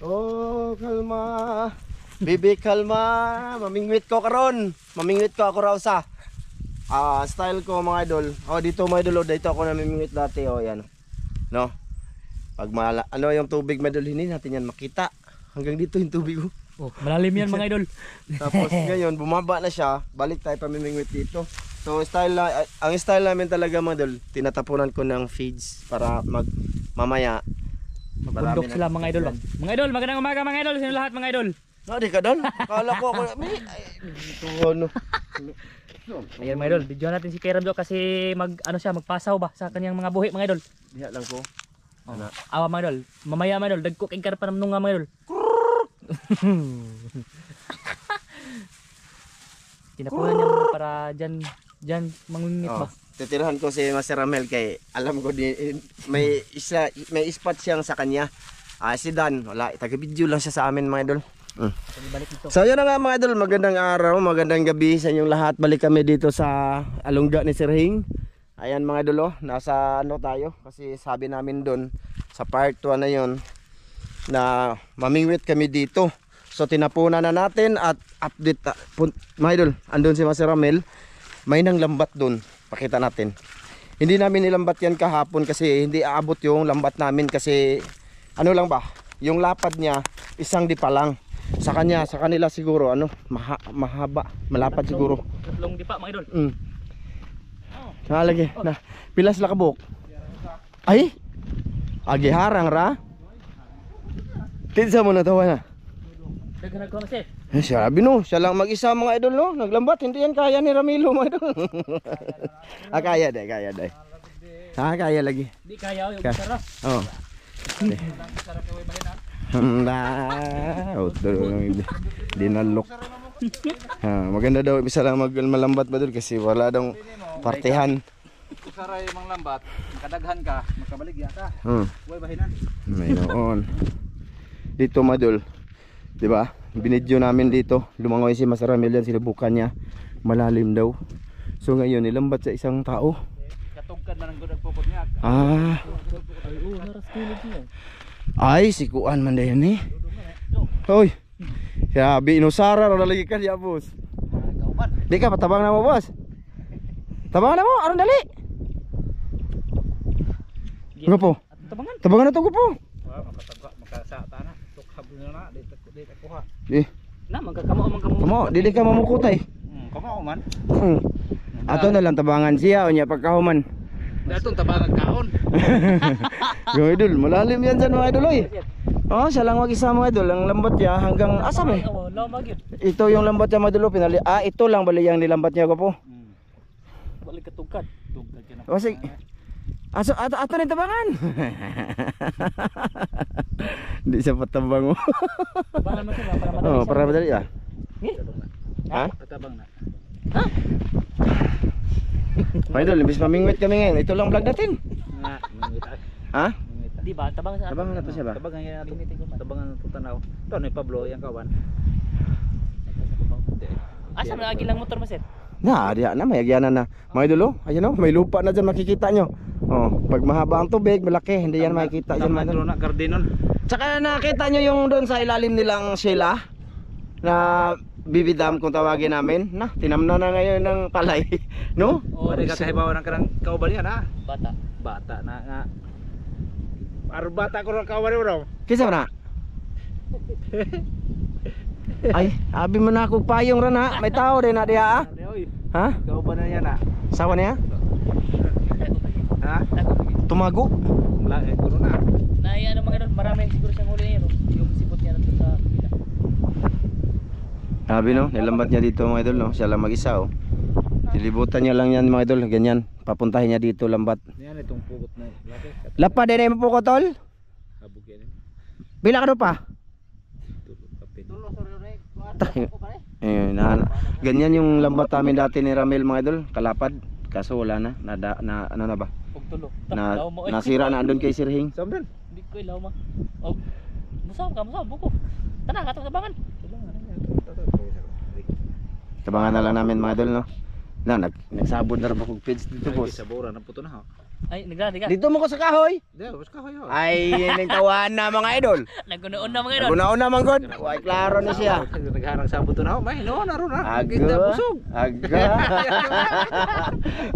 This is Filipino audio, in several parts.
Oh, kalma. Bibi, kalma. Mamingwit ko karon. Mamingwit ko ako raw sa style ko mga idol. Oh, dito mga idol, dito ako namimingwit dati. Oh, yan. No? Pag ano yung tubig mga idol, hindi natin yan makita. Hanggang dito yung tubig. Oh, malalim yan mga idol. Tapos ngayon, bumaba na siya. Balik tayo pamimingwit dito. So, ang style namin talaga mga idol, tinatapunan ko ng feeds para mamaya Magbundok sila mga idol ba? Mga idol, magandang umaga mga idol. Sino lahat mga idol? No, di ka doon. Kala ko ako. Ito ano. Ayan mga idol, video natin si Kairam kasi magpasaw ba sa kanyang mga buhi mga idol. Diha lang ko. Ano? Awa mga idol. Mamaya mga idol, dagko kay karpa namnung nga mga idol. Tinapunan niya mga para dyan mangungit ba? Titirahan ko si Master Ramel kay alam ko may spot siyang sa kanya. Si Dan, wala, taga-video lang siya sa amin mga idol. So yun na nga mga idol, magandang araw, magandang gabi sa inyong lahat. Balik kami dito sa alungga ni Sir Hing. Ayan mga idol, nasa ano tayo kasi sabi namin doon sa part 1 na yun na mamingwit kami dito. So tinapunan na natin at update mga idol, andun si Master Ramel. May nang lambat doon. Pakita natin. Hindi namin nilambat yan kahapon kasi hindi aabot yung lambat namin kasi ano lang ba, yung lapad niya isang di pa lang. Sa kanila siguro ano, mahaba, malapad siguro. Tatlong di pa mga idol. Lagi na pilas la kabuk. Ay. Agi harang ra. Tinsa mo na tawa na. Daghan ko kasi. Sabi no, siya lang mag-isa mga idol no, naglambat, hindi yan kaya ni Ramilo mga idol. Kaya day. Kaya lagi. Di kaya yung sarap. Oh. Dinalok. Maganda daw bisa lang malambat ba doon kasi wala daw partihan. Kusaray mang lambat, kadaghan ka, makabaligya ka. Way bahinan. May noon. Dito madol. 'Di ba? Binidyo namin dito, lumangoy si Master Ramel yan, sinubukan niya, malalim daw. So ngayon nilambat sa isang tao. Katugkad man ang gud pukot niya. Ay, si Kuan man dayon ni. Hoy. Sabi inusara ra lagi ka ya, boss. Di ka patabang na mo, boss. Tabang na mo, aron dali. Gupo. Tabangan na to, gupo. Makasata na. Tukhab na dito kuha. Na magkakamo. Kamo, dili ka mamukutay. Kamo man. Ato na lang tabangan siya o niya pagkahuman. Datong tabangan kaon. Yung idol, malalim yan dyan mga idol oy. Oh, siya lang mag-isa mga idol. Ang lambat niya hanggang asam eh. Ito yung lambat niya mga idol. Ito lang bali yung nilambat niya ko po. Balik katugkad. O sige. Ato na yung tabangan. Hindi siya patabang mo. Para madali ah. Ha? Patabang na. Ha? Mga idol, imbis mamingwit kami ngayon. Ito lang vlog natin. Ha? Di ba? Tabangan na to siya ba? Tabangan yan. Tabangan na to tanaw. Ito ni Pablo yang kawan. Asa na lagi lang motor maset? Diya na, may agyanan na. Mga idol, ayun o, may lupa na dyan makikita nyo. Pag mahaba ang tubig, malaki, hindi yan makikita dyan. Tama na gardenon. Tsaka nakita nyo yung doon sa ilalim nilang Sheila na bibidam kung tawagin namin. Tinamna na ngayon ng palay. No? Pwede ka kahibawa ng karang kaubalian ha? Bata na nga. Bata ko ng kaubali mo raw. Kisa na? Ay, abi mo na ako payong rana. May tao din na diya ah. Ha? Kauban na yan ha? Sawa niya? Ha? Tumago? Kuno na. ano mga idol, marami siguro siyang huli niya, no? Yung sipot niya nandun sa pila. Sabi no, nilambat niya dito mga idol no. Siya lang mag-isa oh. Dilibutan niya lang yan mga idol, ganyan. Papuntahin niya dito lambat. Yan itong pukot na. Lapa din ay mapukot tol? Habog yan. Bila ka doon pa? Ganyan yung lambat namin dati ni Ramel mga idol, kalapad. Kaso wala na, ano na ba? Nasira na andun kay Sir Hing. Samdan. Hindi ko ilaw ma. Oh. Musab buko. Tanang atong tabangan. Tabangan na lang namin mga idol no. Nagsabod na rin ako page dito boss. Sabora na puto na ha. Ay, nagla. Dito mo ko sa kahoy. Di, bus ka kayo. Ay, nagtawan na mga idol. Nagunoon na mga idol. Nagunaon man god. Way klaro ni siya. Nagharang sa buto na. May no na ron ha. Kita Aga. busog. Aga.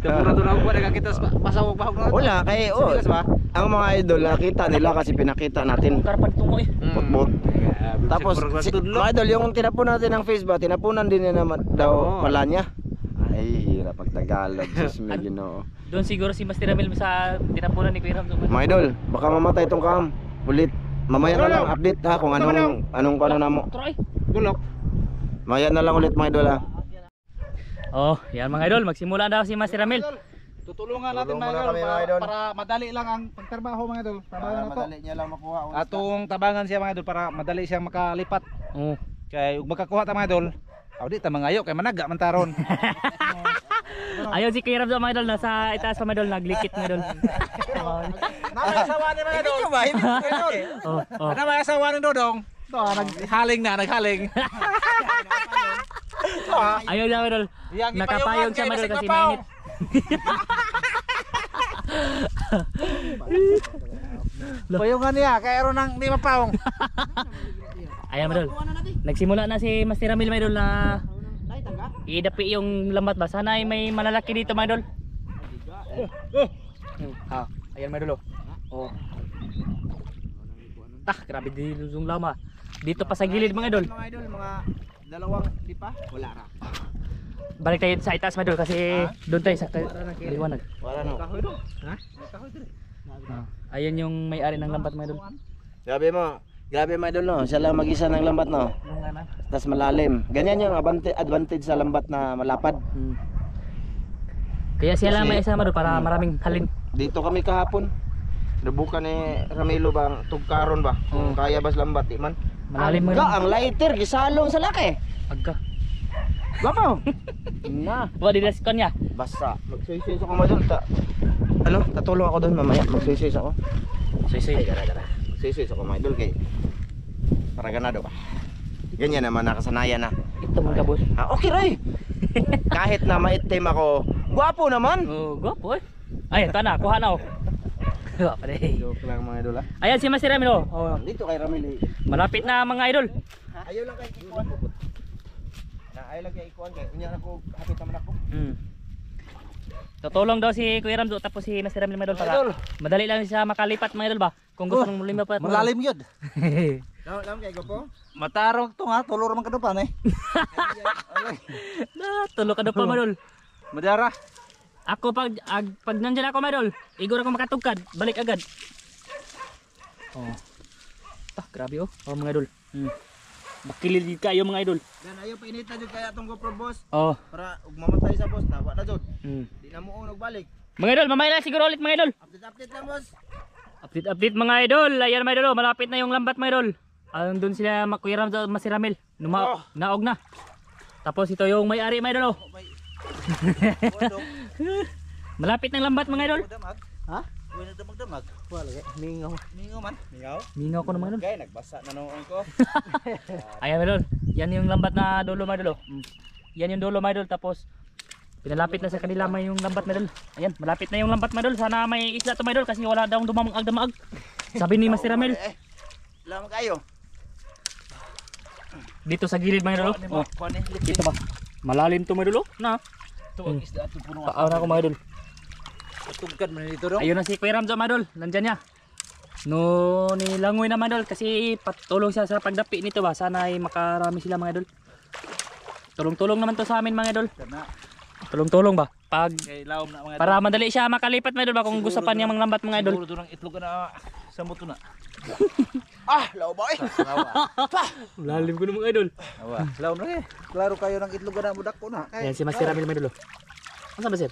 Kamura to na ako nakakita sa pasawag bahog na. Wala kay oh. Sinilas ba? Ang mga idol nakita nila kasi pinakita natin. Karpan tungo eh. Putbot. Tapos mga idol yung tinapon natin ng face ba, tinapunan din niya naman daw pala niya. Ay, hirap pag Tagalog. Sus may Ginoo. Doon siguro si Master Ramil sa tinapunan ni Kuya Ram. Mga idol, baka mamatay tong kam. Ulit. Mamaya na lang update ha kung anong ano na mo. Troy. Gulok. Mamaya na lang ulit mga idol ha. Oh, yan mga idol, magsimula daw si Master Ramil. Tutulungan natin Tulungan mga na idol kami, mga idol. para madali lang ang pagtrabaho mga idol. Tabangan na to. niya lang makuha. Atong tabangan siya mga idol para madali siyang makalipat. Oh. Kay ug magkakuha ta mga idol. Aw di ta mangayo kay managa man taron. Ayun si Kuya Ram mga idol, nasa itaas pa mga idol, naglikit mga idol. Namay asawa ni mga idol. Ba, hindi ko idol. Oh, oh. Namay asawa ni Dodong. To naghaling na, naghaling. Ayun na mga idol. Yang Nakapayong siya mga idol kasi mainit. Payungan niya kay aron nang di mapaong. Ayan mga idol. Nagsimula na si Master Ramil mga idol na idapi yung lambat ba. Sana ay may malalaki dito mga idol. Ayan mga idol. Oh. Grabe din yung lama. Dito pa sa gilid mga idol. Mga idol, mga dalawang lipa, wala ra. Balik tayo sa itaas mga idol kasi doon tayo sa liwanag. Wala no. Kahoy do. Ha? Kahoy dire. Ayan yung may-ari ng lambat mga idol. Grabe mo. Grabe mga idol no. Siya lang mag-isa ng lambat no. Tapos malalim. Ganyan yung advantage sa lambat na malapad. Kaya siya lang Kasi- may isa mga idol para maraming halin. Dito kami kahapon. Nabuka ni Ramilo bang tugkaron ba? Kung kaya bas lambat di man. Malalim mga Aga, idol. ang lighter gisalong sa laki. Agka. Bako. Na. Wala din na niya. Basta. Magsuisis ako mga idol. Ano? Tatulong ako doon mamaya. Magsuisis ako. Soy. Magsuisis ako mga idol kay para ganado ba. Ganyan naman nakasanayan na. Ito mga kabos. Okay ray. Kahit na maitim ako, gwapo naman. Oh, gwapo eh. Ay, ito na, kuha na oh. Gwapo rin. Joke lang mga idol ha. Ayan si Master Ramil oh. Dito kay Ramili. Malapit na mga idol. Ayaw lang kay ikuan. Ayaw lang kay ikuan kay kunya ako hapit naman ako. Tutulong daw si Kuya Ram tapos si Master Ramil mga idol para Idol. madali lang siya makalipat mga idol ba. Kung gusto mong lumipat. Malalim yun. Lam kay gopo. Matarong to nga, tulor man kadupan eh. Tulog ka daw pa mga idol. Madara. Ako pag nandyan ako mga idol, igor ako makatugkad, balik agad. Oh. Grabe oh. Oh mga idol. Bakilid kayo mga idol. Dan ayaw painit na jud kaya tong GoPro boss Oh. para ug mamatay sa boss na wa na jud. Mm. Di na mo unog balik. Mga idol, mamaya lang siguro ulit mga idol. Update lang boss. Update mga idol. Ayan mga idol, malapit na yung lambat mga idol. Doon sila Kuya Ram sa Masiramil. Naog na. Tapos ito yung may-ari mga idol oh. Malapit ng lambat mga idol. Ha? Wala na magdamag. Wala kay mingaw. Mingaw man. Mingaw. Mingaw ko naman idol. Kay nagbasa na noon ko. Ayan mga idol. Yan yung lambat na dulo mga idol oh. Yan yung dulo mga idol. Tapos pinalapit na sa kanila may yung lambat mga idol. Ayan, malapit na yung lambat mga idol. Sana may isla to mga idol kasi wala daw dumamag. Sabi ni Master Ramil. Lam kayo. Dito sa gilid mga idol oh. Dito ba? Malalim to mga idol oh. Na. Ito ang isda ito puno. Paaw na ako mga idol. Tugkad man dito do. Ayun na si Kuya Ram mga idol. Nandyan niya. No, nilangoy na mga idol kasi patulong siya sa pagdapi nito ba. Sana ay makarami sila mga idol. Tulong-tulong naman to sa amin mga idol. Tulong-tulong ba? Pag Kay laom na mga para madali siya makalipat mga idol ba kung gusto pa niya mga lambat mga idol. Siguro doon ang itlog na sa moto na. Law ba eh. Lalim ko ng mga idol. Awa. Laom na eh. Klaro kayo ng itlog na budak ko na. Ayan si Master Ramil mga idol. Ano ba sir?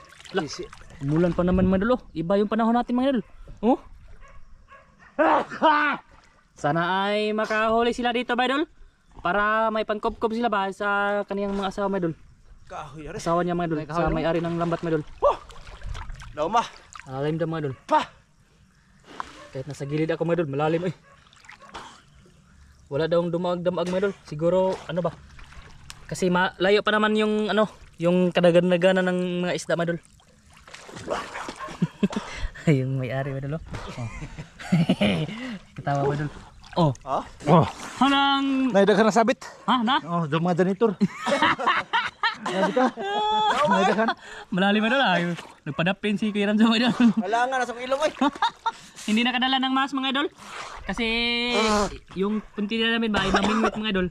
Mulan pa naman mga idol. Iba yung panahon natin mga idol. Oh. Sana ay makahuli sila dito mga idol. Para may pangkop-kop sila ba sa kaniyang mga asawa mga idol. Kahoy ari. Asawa niya mga idol. Sa may-ari ng lambat mga idol. Law ma. Malalim daw mga idol. Pa. Kahit nasa gilid ako mga idol, malalim eh. Wala daw dumag-damag mga idol. Siguro ano ba? Kasi layo pa naman yung ano, yung kadagan-daganan ng mga isda mga idol. Yung may-ari mga idol. Oh. Katawa mga idol. Oh. Ha? Oh, Halang. naidaghan na sabit. Ha na? Oh, do mga janitor. Naidaghan. Malalim mga idol. Ay, nagpadapin si Kuya Ramzo mga idol. Wala nga, nasa ilong ay. Hindi nakadala ng mas mga idol. Kasi yung punti na namin ba ay mamingwit mga idol.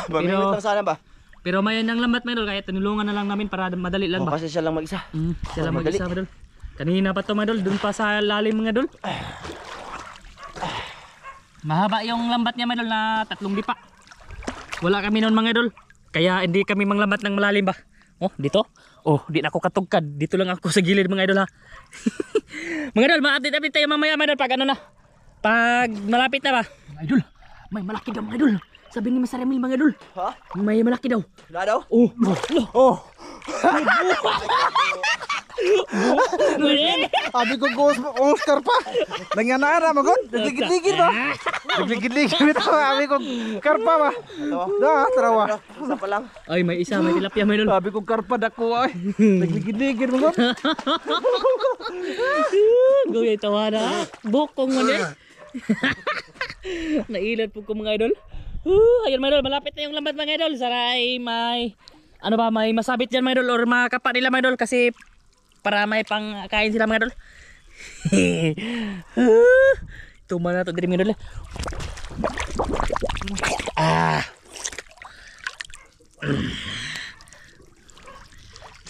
Mamimit lang sana ba? Pero may nang lambat mga idol kaya tinulungan na lang namin para madali lang Oh, ba. kasi siya lang mag-isa. Siya lang madali. mag-isa mga idol. Kanina pa to mga idol, dun pa sa lalim mga idol. Mahaba yung lambat niya mga idol na 3 lipa. Wala kami noon mga idol. Kaya hindi kami manglambat ng malalim ba. Oh, dito. Oh, di na ako katugkad. Dito lang ako sa gilid mga idol ha. Mga idol, ma-update tayo mamaya mga idol pag ano na. Pag malapit na ba? Mga idol, may malaki daw mga idol. Sabi ni Mr. Emil mga idol. Ha? May malaki daw. Wala daw? Oh, Oh, Mali. abi ko Oscar pa. Nangyana magon. Digid-digid ba? Digid-digid ito. Abi ko karpa ba? Da, tarawa. Isa pa lang. Ay, may isa, may tilapia mga idol. Abi ko karpa dako ay. Digid-digid magon. Gawin tawa na. Bukong mo na. Nailan po ko mga idol. Ayun mga idol, malapit na yung lambat mga idol. Sana ay may ano ba, may masabit dyan mga idol or makapa nila mga idol kasi para may pangkain sila mga idol. Tuma na ito dito mga idol.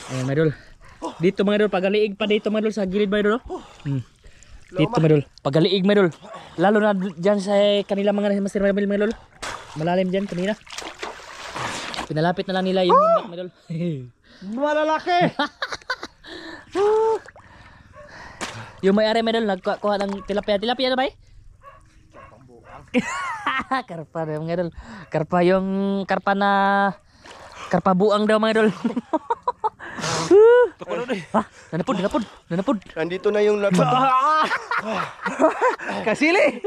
Ayan mga idol. Dito mga idol, pagaliig pa dito mga idol sa gilid mga idol. Dito mga idol, pagaliig mga idol. Lalo na dyan sa kanila mga Master Emil mga idol. Malalim dyan kanina. Pinalapit na lang nila yung lambat mga idol. Malalaki. Yung may-ari mga idol, nagkuha ng tilapia. Tilapia na ba eh? Karpa na mga idol. Karpa yung karpa na karpa buang daw mga idol. Ha? Nanapod. Nandito na yung lambat. Kasili.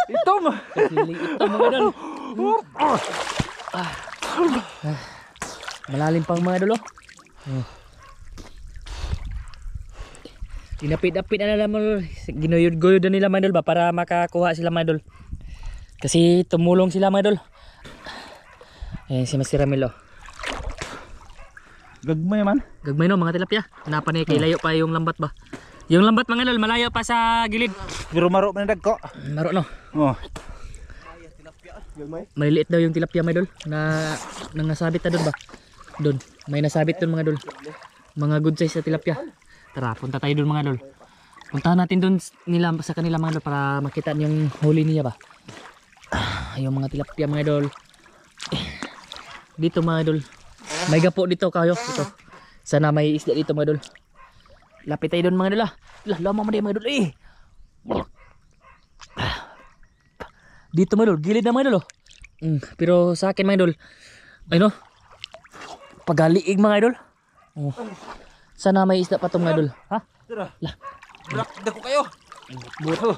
Itom. Kasili ito mga idol. Malalim pang mga idol oh. Dinapit-apit na nila mga idol. Ginuyod-guyod na nila mga idol ba para makakuha sila mga idol. Kasi tumulong sila mga idol. Ayan si Master Emil oh. Gagmay man. Gagmay no mga tilapia. Hanapan niya kay layo pa yung lambat ba. Yung lambat mga idol malayo pa sa gilid. Pero maro man dagko. Maro no. Oh. Maliliit daw yung tilapia mga idol na nasabit na doon ba? Doon. May nasabit doon mga idol. Mga good size na tilapia. Tara, punta tayo doon mga idol. Puntahan natin doon nila sa kanila mga idol para makita yung huli niya ba. Yung mga tilapia mga idol. Dito mga idol. May gapo dito kayo. Dito. Sana may isda dito mga idol. Lapit tayo doon mga idol ah. Lama mo din mga idol eh. Dito mga idol, gilid na mga idol oh. Pero sa akin mga idol, ano? Pagaliig mga idol. Oh. Sana may isda pa to mga idol. Ha? Dako kayo. Buto.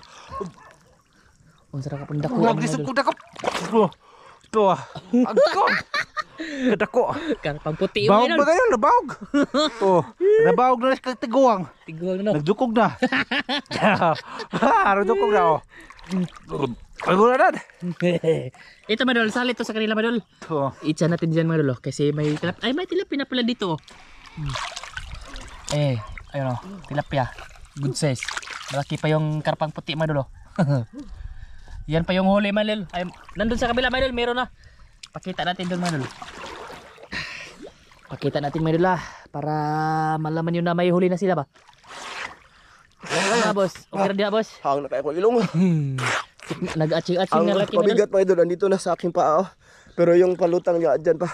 Unsara ka pang dako Kuha mga bisag idol. ko dako. Ito ah. Agko. Kadako. Karpang puti yung Bawog mga ba idol. kayo? Nabawog. Oh, nabawog na sa tiguang. Tiguang na no. Nagdukog na. Nagdukog na oh. Ay na. Ito mga idol, salit to sa kanila mga idol. Oh. Itsa natin dyan mga idol oh. Kasi may tilapia. Ay may tilapia na pala dito oh. Ayun oh. Tilapia. Good size. Malaki pa yung karpang puti mga idol oh. Yan pa yung huli mga idol. Ay, nandun sa kabila mga idol, meron na. Pakita natin doon mga idol. Pakita natin mga idol para malaman nyo na may huli na sila ba. Ano boss? Okay na diha boss? Hang na kaya ko ilong. Nag-aching-aching Ang na laki mga idol. pabigat mga idol, andito na sa aking paa oh. Pero yung palutang niya dyan pa.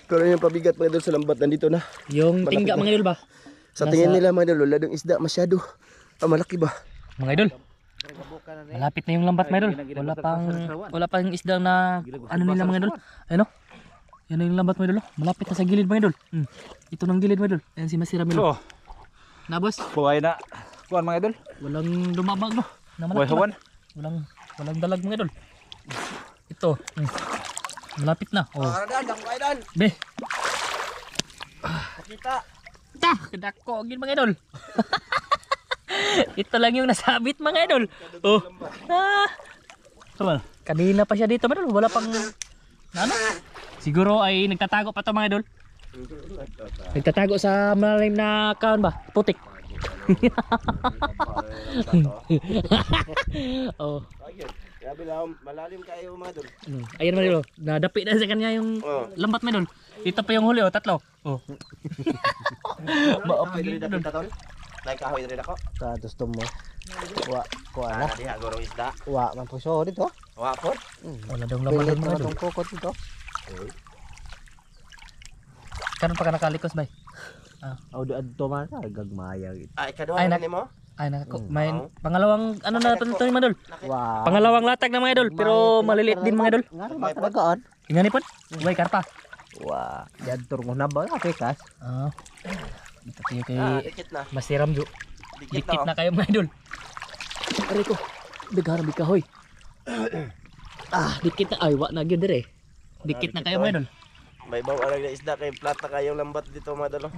Pero yung pabigat mga idol sa lambat, nandito na. Yung Malaki tingga ba? mga idol ba? Sa tingin nila mga idol, wala dong isda masyado. Malaki ba? Mga idol. Malapit na yung lambat mga idol. Wala pang isda na ano nila mga idol. Ayun oh. Yan na yung lambat mga idol. Oh. Malapit na sa gilid mga idol. Ito ng gilid mga idol. Ayan si Master Emil. Oh, Na boss, buhay na. Kuan mga idol. walang lumabag no. Na Buhay malaki ba? hawan. Walang dalag mga idol. Ito. Malapit na. Oh. Aradan, dako kayo dan. Be. Pakita. Ta, kedako gid mga idol. Ito lang yung nasabit mga idol. Oh. Kanina pa siya dito mga idol. Wala pang ano? Siguro ay nagtatago pa to mga idol. Nagtatago sa malalim na kaon ba? Putik. Oh. Grabe lang, malalim kayo mga idol. Ayan mga idol. Nadapi na sa kanya yung lambat mga idol. Dito pa yung huli oh, tatlo. Oh. Maapag dito tol. Nay kahoy diri ako. Sa gusto mo. Wa ko ana. Diha gorong isda. Wa man po so dito. Wa po. Wala daw laman mga idol. Tong kokot dito. Karon pa ka nakalikos bay. Audio adto man gagmaya. Ay kadua Ay, na nimo. Ay nako, may pangalawang ano na ito ni mga idol. Wa. Pangalawang latag na mga idol, pero maliliit din mga idol. Ngano ba talagaan? Ingani po. Way karpa. Wa. Yan turong na ba pekas? Ito tayo kay Dikit na. Masiram jo. Dikit Dikit na. na kayo mga idol. Aray ko. Bigara bikahoy. Dikit na ay wa na gyud dire. Dikit na kayo mga idol. May baw arag na isda kay plata kayong lambat dito mga idol.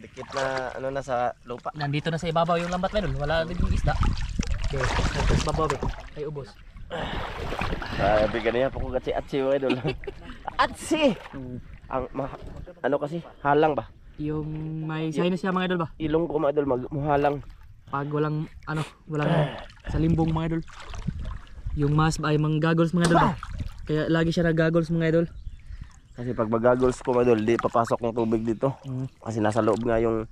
Dikit na ano na sa lupa. Nandito na sa ibabaw yung lambat mga idol. Wala din yung isda. Okay, sa babaw kay ubos. Sabi ganyan po ko atsi mga idol. Atsi. Ang ano kasi halang ba? Yung may sinus siya mga idol ba? Ilong ko mga idol muhalang. Pag walang ano, walang sa limbong mga idol. Yung mask ay mga goggles mga idol ba? Kaya lagi siya nag-goggles mga idol. Kasi pag mag-goggles ko mga idol, di papasok ng tubig dito. Kasi nasa loob nga yung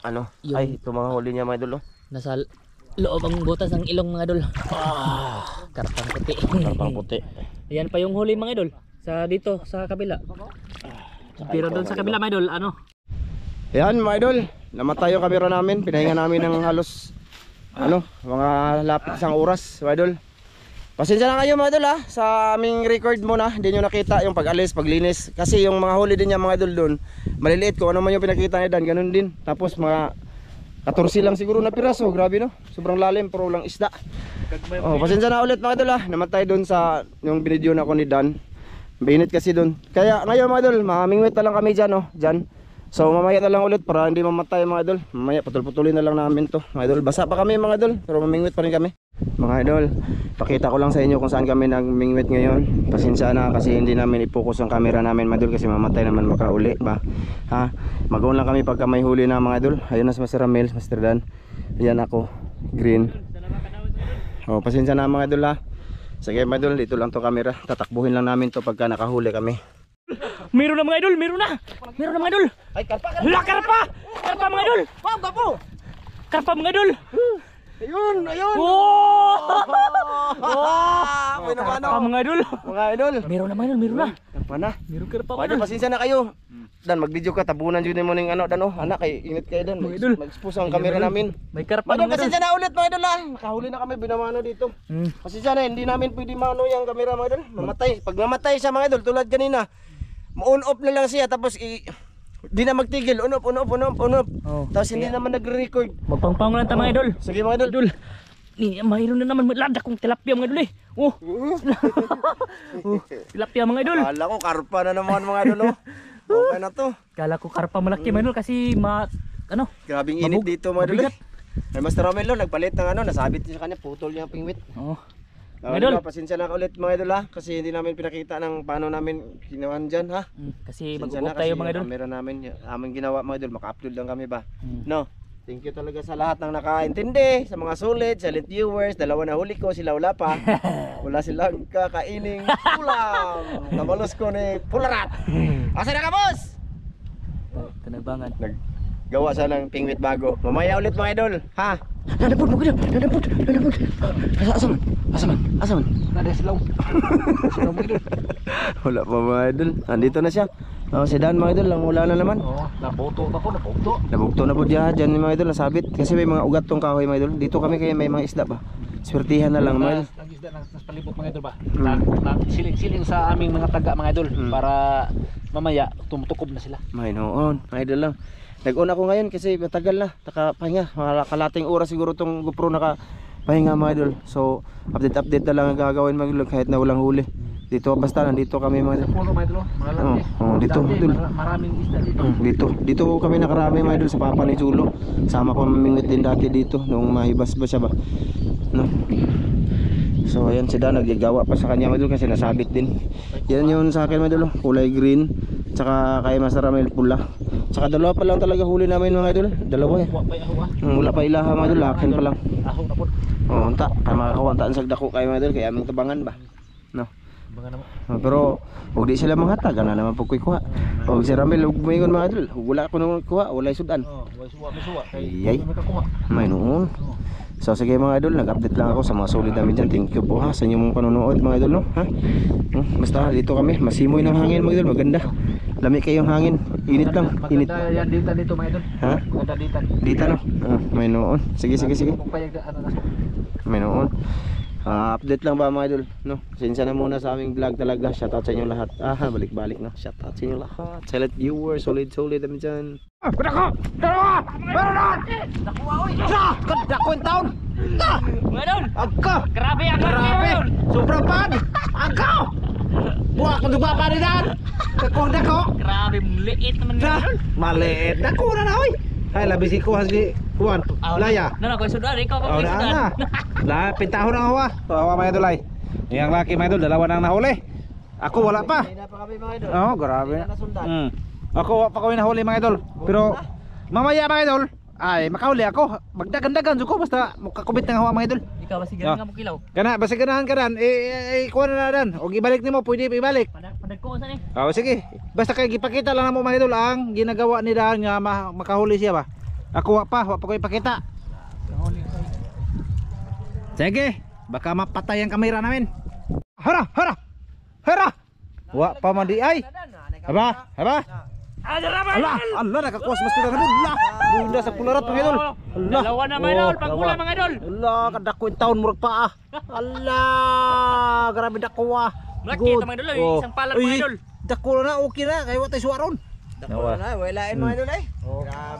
ano, ay ito mga huli niya mga idol. Nasa loob ang butas ng ilong mga idol. Karpang puti. Karpang puti. Ayan pa yung huli mga idol. Sa dito, sa kabila. Pero doon sa kabila mga idol, ano? Ayan mga idol, namatay yung camera namin. Pinahinga namin ng halos ano, mga lapit isang oras mga idol. Pasensya na kayo mga idol sa aming record muna. Hindi nyo nakita yung pag-alis, paglinis. Kasi yung mga huli din niya mga idol doon, maliliit ko ano man yung pinakita ni Dan, ganun din. Tapos mga 14 lang siguro na piraso, grabe no. Sobrang lalim, pero lang isda. Pasensya na ulit mga idol namatay doon sa yung binidyo na ko ni Dan. Binit kasi doon. Kaya ngayon mga idol, mamingwit na lang kami dyan dyan. So mamaya na lang ulit para hindi mamatay mga idol. Mamaya putol-putulin na lang namin to mga idol. Basa pa kami mga idol, pero mamingwit pa rin kami. Mga idol, pakita ko lang sa inyo kung saan kami nagmingwit ngayon. Pasensya na kasi hindi namin i-focus ang camera namin mga idol, kasi mamatay naman makauli ba. Mag-on lang kami pagka may huli na mga idol. Ayun na si Master Ramel, Master Dan. Ayan ako, green. Pasensya na mga idol Sige mga idol, dito lang to camera. Tatakbuhin lang namin to pagka nakahuli kami. Meron na mga idol, meron na. Meron na mga idol. Ay, karpa! Hala, karpa! Karpa mga idol. Wow, gapo! Karpa mga idol. Ayun, ayun! Wow! May naman Karpa mga idol. mga idol. Meron na mga idol, meron na. Karpa na. Meron karpa mga Mga idol, idol. pasensya na kayo. Dan, mag-video ka, tabunan yun mo ng ano, Dan anak, kay init kayo Dan. Mga idol. Mag-expose ang camera namin. May karpa Mga idol, mga idol. pasensya na ulit mga idol Nakahuli na kami, binamano dito. Pasensya na, hindi namin pwede mano yung camera mga idol. Mamatay. Pag namatay siya mga idol, tulad kanina, on off na lang siya, tapos di na magtigil, on off. Tapos hindi naman nagre-record. Magpangpang lang ta mga idol. Sige mga idol. Ni mayroon na naman lada kong tilapia mga idol tilapia mga idol. Kala ko karpa na naman mga idol Okay na to. Kala ko karpa malaki mga idol kasi ano? Grabing init dito mga idol. mabigat. Ay Master Romel nagpalit ng ano, nasabit niya sa kanya, putol niya ang pingwit. Mga idol. Pasensya na ulit mga idol kasi hindi namin pinakita ng paano namin ginawan dyan Kasi Pasensya na mag-uop tayo kasi mga idol. camera namin, aming ginawa mga idol, maka-upload lang kami ba. No. Thank you talaga sa lahat ng nakaintindi, sa mga sulit, silent viewers, dalawa na huli ko, sila wala pa. Wala silang kakaining ulam. Nabalos ko ni Pularat. Asa na ka, boss? Tanabangan. Naggawa siya ng pingwit bago. Mamaya ulit mga idol, ha? Nanapod mo gid. Nanapod. Asa man? Nada silaw. Wala pa mga idol. Andito na siya. Si Dan mga idol, ang wala na naman. Naboto ako, naboto. Nabugto na po dyan mga idol, nasabit. Kasi may mga ugat tong kahoy mga idol. Dito kami kaya may mga isda ba. Swertihan na lang mga idol. Nag-isda nas palibot mga idol ba. Siling-siling sa aming mga taga mga idol para mamaya tumutukob na sila. May noon, mga idol lang. Nag-on ako ngayon kasi matagal na, nakapahinga. Kalating oras siguro tong GoPro nakapahinga mga idol. So update na lang ang gagawin mga idol kahit na walang huli. Dito basta nandito kami mga idol. Puno mga idol, malalaki. Dito, Dati, idol. maraming isda dito. Dito kami nakarami mga idol sa Papa ni Chulo. Sama ko mamingwit din dati dito nung mahibas ba siya ba. No. So ayan si Dan naggagawa pa sa kanya mga idol kasi nasabit din. Yan yun sa akin mga idol, kulay green. Tsaka kay Master Ramel pula. Tsaka dalawa pa lang talaga huli namin mga idol. Dalawa eh. Wala pa ilaha mga idol, akin pa lang. Aho na po. Unta, kay makakawantaan sa dako kay mga idol kay aming tabangan ba. No. Mga naman. Pero ug di sila manghatag ana naman pug kuha. Og si Ramel ug moingon mga idol, wala ko nang kuha, wala sudan. May suwa. Iyay. May kakuha. May noon. So sige mga idol, nag-update lang ako sa mga solid namin dyan. Thank you po ha sa inyong panonood mga idol no. Ha? Basta dito kami, masimoy ng hangin mga idol, maganda. Lami kayong hangin, init lang, init. Maganda yan dito mga idol. Ha? Maganda dito. Dito no. May noon. Sige. Kung payag ano na. May noon. Update lang ba mga idol no? Sinsya na muna sa aming vlog talaga. Shoutout sa inyo lahat. Balik-balik na. Shoutout sa inyo lahat. Silent viewers, solid kami dyan. Kadako yung taon. Mga idol, Agka! grabe ang idol. Sobrang pan! Agka! Buha ko duba pa rin dyan! Dako! Grabe, liit naman mga idol. Maliit! Dako na na oy! Ay, labis ko hasli. Kuhan, laya. Na ko sudan, ikaw pa ko sudan. Pintahon ang hawa. Hawa mga idol ay. Yang laki mga idol, dalawa nang nahuli. Ako wala pa. Hindi na pa kami mga idol. Oo, grabe. Hindi na nasundan. Ako wala pa kami nahuli mga idol. Pero mamaya mga idol, ay makahuli ako. Magdagan-dagan ko basta makakubit ng hawa mga idol. Ikaw ba sige nga mo kilaw. Kana basta ganahan ka dan, kuha na dan. Og ibalik nimo, pwede ibalik. Padagko sa ni. Sige. Basta kay gipakita lang namo mga idol ang ginagawa ni Dan nga makahuli siya ba. Ako wa pa ko ipakita. Sige, baka mapatay ang kamera namin. Hara. Wa pa man di ay. Haba. Allah nakakuwas mas tira na lah. Bunda sa pularat mga idol. Allah. Dalawa na mga idol, pagpula mga idol. Allah, kadako yung taon murag pa. Allah, grabe dako ah. Malaki ito mga idol, isang palag mga idol. Dako na okay na kay wa tay suwaron. Dako na, walain mga idol ay.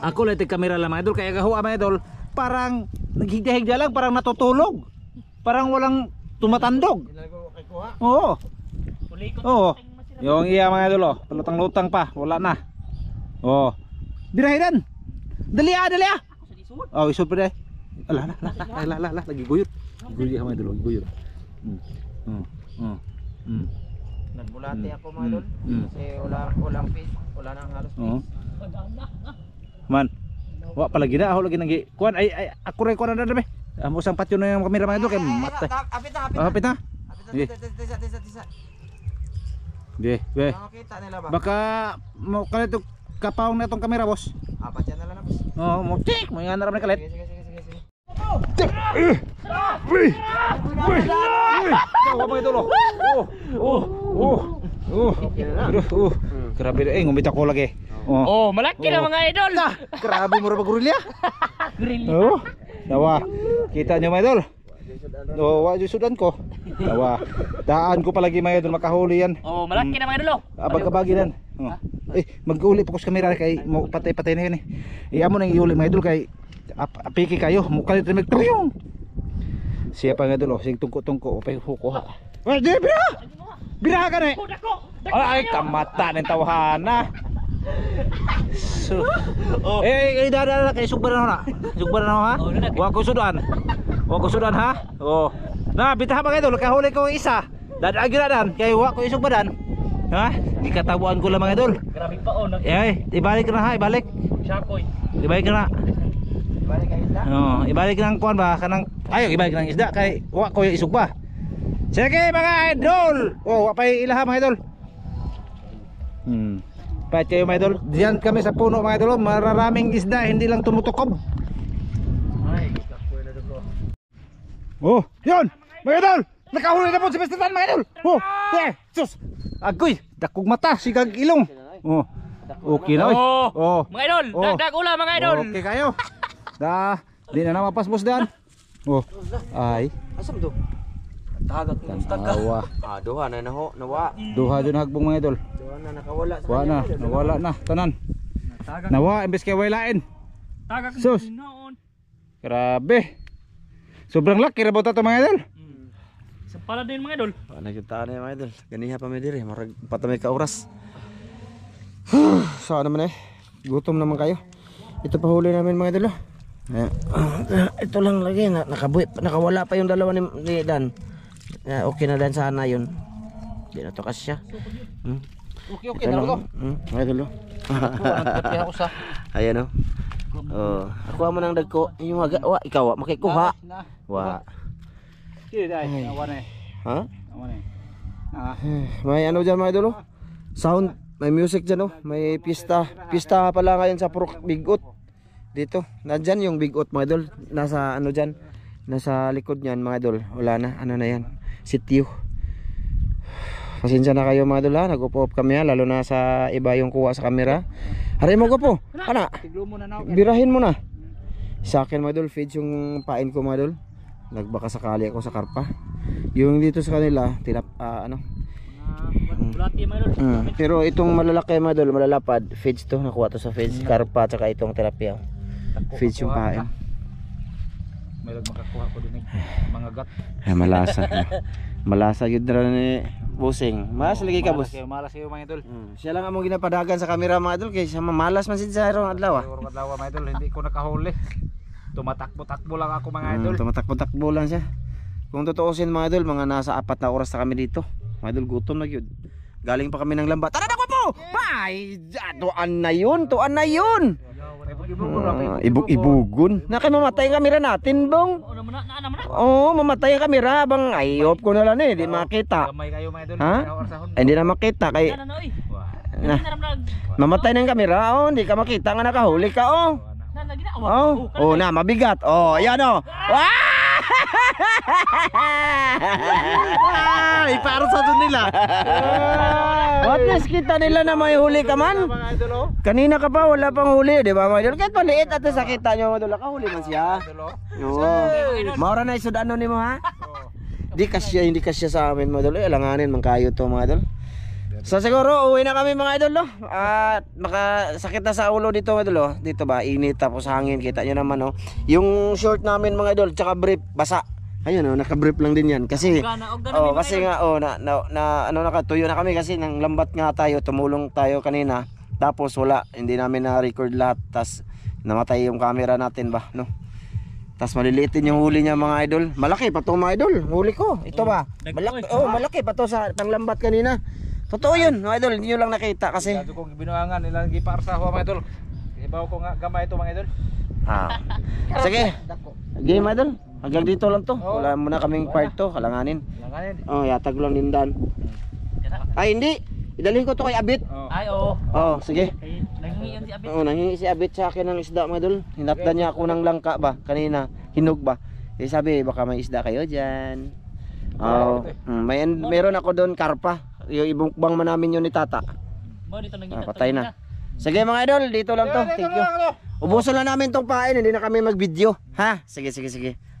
Ako lang kamera lang mga idol kaya gahuwa mga idol parang naghigda-higda lang parang natutulog. Parang walang tumatandog. Oo. Oo. Yung iya mga idol oh, palutang-lutang pa, wala na. Oh. Birahidan. Dali ah. Oh, isod pa dai. Ala, lagi guyot. Guyot mga idol, guyot. Nagbulati ako mga idol. Kasi walang fish, wala nang halos fish. Man. Wa pala gina ako lagi nang kuan ay ako ray kuan na dabe. Amo sang patyo na yung kamera mga idol kay matay. Apit na. Tisa. Be. Makita nila ba? Baka mo kanito kapaong na itong kamera boss. Apat yan na lang boss. Oo, mo check, mo nga naram na kalit. Sige. Tawa mga idol. Grabe ngumit ako lagi. Oh, malaki na mga idol. Grabe mo ra bagurilla. Grill. Oh. Tawa. Kita nyo mga idol. Wa sudan ko. Tawa. Daan ko palagi mga idol makahuli yan. Oh, malaki na mga idol. Abag-abagi dan. Mag-uli po ko sa kamera kay mo patay-patay na yun eh. Amo nang iuli mga idol kay apiki kayo, mukha nito magtuyong. Siya pa nga idol, sig tungko-tungko upay hukuha. Wala di bira. Bira ka na. Ay kamata ng tawhana. So, dada kay sugbaran na. Sugbaran na ha. Wa ko sudan ha. Oh. Na bitaha mga idol, kahuli ko isa. Dada giradan kay wa ko isugbaran. Ha? Ikatabuan ko lang mga idol. Grabe pa oh. Ibalik na ha, ibalik. Shakoy. Ibalik na. Balik kayo isda. Ibalik ng kuan ba kanang ibalik ng isda kay wa ko isug ba. Sige mga idol. Wa pa ilaha mga idol. Pahit kayo mga idol. Diyan kami sa puno mga idol, mararaming isda, hindi lang tumutukob. Yun! Mga idol! Nakahuli na po si Mr. Tan mga idol! Sus! Agoy! Dakog mata, sigag ilong! Okay na oy! Mga idol, dagdag ulam mga idol! Okay kayo! Di na mapas boss dan! Ay! Asam do? Tagak mo taga. Duha na nawa. Duha dun hagbong mga idol. Duha na nakawala sa kanya. Nawala na, tanan. Nawa imbes kay waylain. Tagak sus. Grabe. Sobrang laki ra ba ito mga idol? Isang pala din mga idol. Nakita na yung mga idol. Ganiha pa may diri. Marag patamay ka oras. Saan naman eh. Gutom naman kayo. Ito pa huli namin mga idol. Ayan. Ito lang lagi. Nakawala pa yung dalawa ni Dan. Okay na Dan sana yun. Hindi na to kasya. Okay, dalawa ko. Mga idol. Ako sa. Ayan o. Ako mo nang dagko. Yung mga wa, ikaw makikuha. Wa. Sige dai, awan eh. Ha? Awan eh. May ano dyan mga idol. Sound. May music dyan oh. May pista. Pista pala ngayon sa Purok Bigot. Dito. Nandyan yung Bigot mga idol. Nasa ano dyan. Nasa likod niyan mga idol. Wala na. Ano na yan. Sityo. Pasensya na kayo mga idol ha. Nag-up kami ha. Lalo na sa iba yung kuha sa camera. Haray mo po. Ana. Birahin mo na. Sa akin mga idol. Feeds yung pain ko mga idol. Nagbaka sakali ako sa karpa. Yung dito sa kanila. Bulati mga idol. Pero itong malalaki mga idol, malalapad, feeds to, nakuha to sa feeds, karpa tsaka itong terapia. Feeds yung pain. May makakuha ko din mga gat. Ay, malasa. Malasa yun na ni Busing. Mas lagi ka boss. Malas kayo mga idol. Siya lang among ginapadagan sa camera mga idol kay siya malas man sid sa irong adlaw. Siguro adlaw mga idol, hindi ko nakahuli. Tumatakbo-takbo lang ako mga idol. Tumatakbo-takbo lang siya. Kung tutuusin mga idol, mga nasa 4 na oras na kami dito. Mga idol, gutom na yun. Galing pa kami ng lambat. Tara na ko po! Bay! Tuan na yun! Tuan na yun! Ibug-ibugon. Nakamamatay ang kamera natin, bong. Oo, mamatay ang kamera. Bang, ay, off ko na lang eh. Di makita. Gamay kayo mga idol. Ha? Hindi na makita. Kay... Mamatay na ang kamera. Oh, hindi ka makita nga nakahuli ka. Oh. Oh, na mabigat. Oh, ayan oh. Ay, para sa dun nila. At least kita nila na may huli ka man. Kanina ka pa wala pang huli, di ba mga idol? Kahit maliit at sa kita nyo mga idol, kahuli man siya. Maura na isod ano ni mo ha? Hindi kasya sa amin mga idol. Alanganin man kayo to mga idol. So siguro uwi na kami mga idol no. At makasakit na sa ulo dito mga idol oh. Dito ba init tapos hangin, kita nyo naman oh. Yung short namin mga idol tsaka brief basa. Ayun oh, naka-brief lang din yan kasi kasi nga ano nakatuyo na kami kasi nang lambat nga tayo, tumulong tayo kanina. Tapos wala, hindi namin na-record lahat. Tas namatay yung camera natin ba no. Tas maliliitin yung huli niya mga idol. Malaki pa to mga idol. Huli ko. Ito ba? Malaki pa to sa panglambat kanina. Totoo yun, mga idol, hindi nyo lang nakita kasi Dito kong binuangan, ilang giparsaho mga idol. Ibaw ko nga gamay ito mga idol. Sige, game mga idol, hanggang dito lang to. Wala muna kaming part to, kalanganin. Oh, yatag lang din Dan. Ay hindi, idalhin ko to kay Abit. Ay oo. Oh, sige. Nanghingi yan si Abit. Oh, nanghingi si Abit sa akin ng isda mga idol. Hinapdan niya ako ng langka ba, kanina, hinog ba. Eh sabi, baka may isda kayo dyan. Oh, meron ako doon karpa. Yung ibukbang man namin yun ni Tata. Patay na. Sige mga idol, dito lang to. Thank you. Ubusan lang namin tong pain, hindi na kami mag-video. Ha? Sige.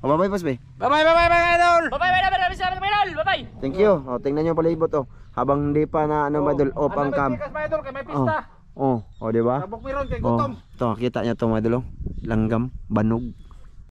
O bye-bye boss be. Bye-bye mga idol. Bye-bye. Thank you. O tingnan niyo pala ibot oh. Habang hindi pa na ano mga idol, off ang cam. Mga idol, kay may pista. Oh, di ba? Tabok meron kay Oh, gutom. to kita niyo to mga idol oh. Langgam, banog.